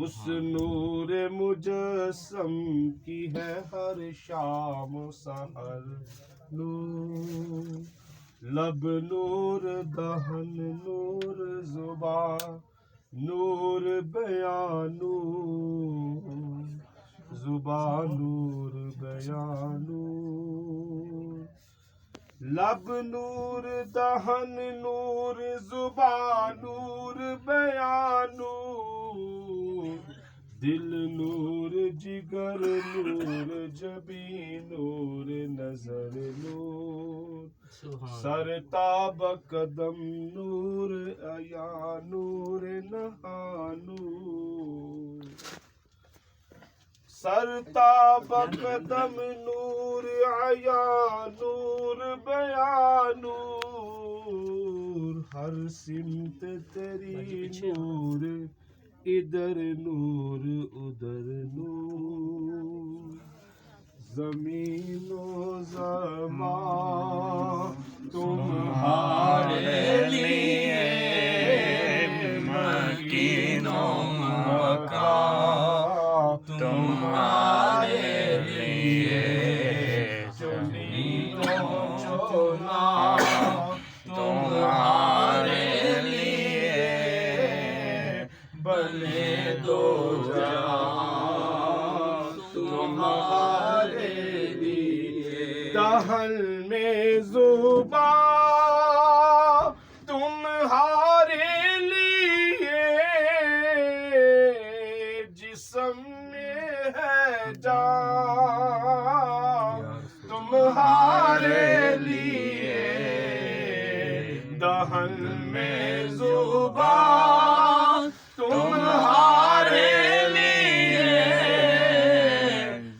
اس نور مجسم کی ہے ہر شام و سحر نور، لب نور دہن نور زبان نور بیان نور، زبان نور بیان نور، لب نور دہن نور زبان نور بیان نور، دل نور جگر نور جبین نور نظر نور، سر تاب قدم نور عیا نور نہا نور، سر تاب قدم نور عیا نور بیان نور، ہر سمت تیری نور، ادھر نور ادھر نور، زمین و زمان تمہارے لیے، مکین و مکان تمہارے لیے، زمین و چونا تمہارے لیے، بنے دو جہاں تمہارے لیے، دہن میں زبان تمہارے لیے، جسم میں ہے جان تمہارے لیے، دہن میں زبان تمہارے لیے،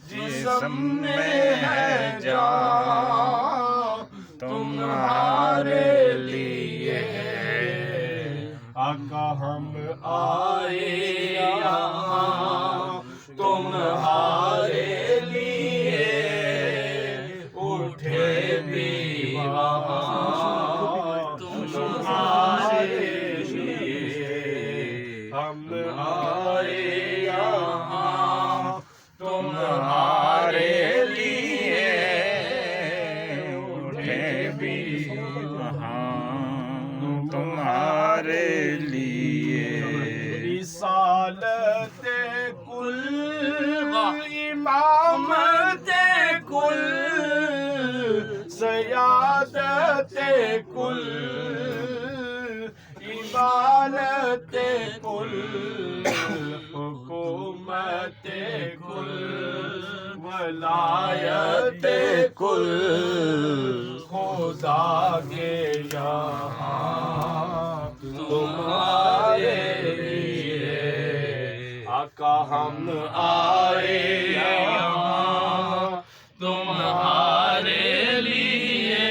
جسم میں ہے جان تمہارے لیے، آقا ہم آئے یہاں تمہارے لیے، اٹھے بھی وہاں تمہارے لیے، ہم آئے یہاں تمہارے لیے، اٹھے بھی وہاں تمہارے لیے، رسالت کل امامت کل سیادت کل عبادت کل حکومت کل ولایت کل، خدا کے یہاں تمہارے لیے، آقا ہم آئے یہاں تمہارے لیے،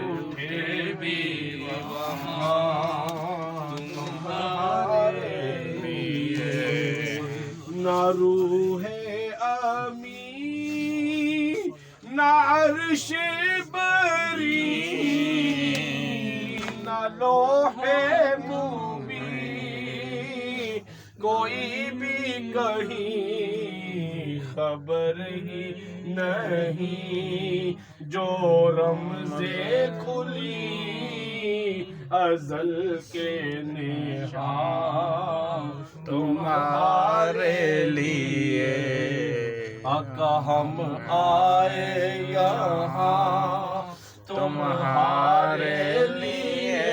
اٹھے بھی وہاں تمہارے لیے، نہ روح امی نہ عرش بری نہ لوح مبین، کوئی بھی کہیں خبر ہی نہیں، جو رمز کھلی ازل کے نشان تمہارے لیے، آقا ہم آئے یہاں تمہارے لیے،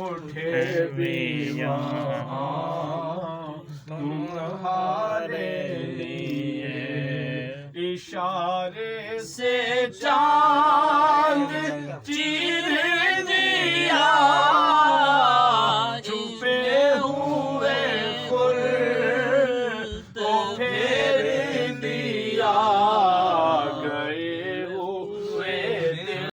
اٹھے بھی یہاں تمہارے لیے، اشارے سے چاند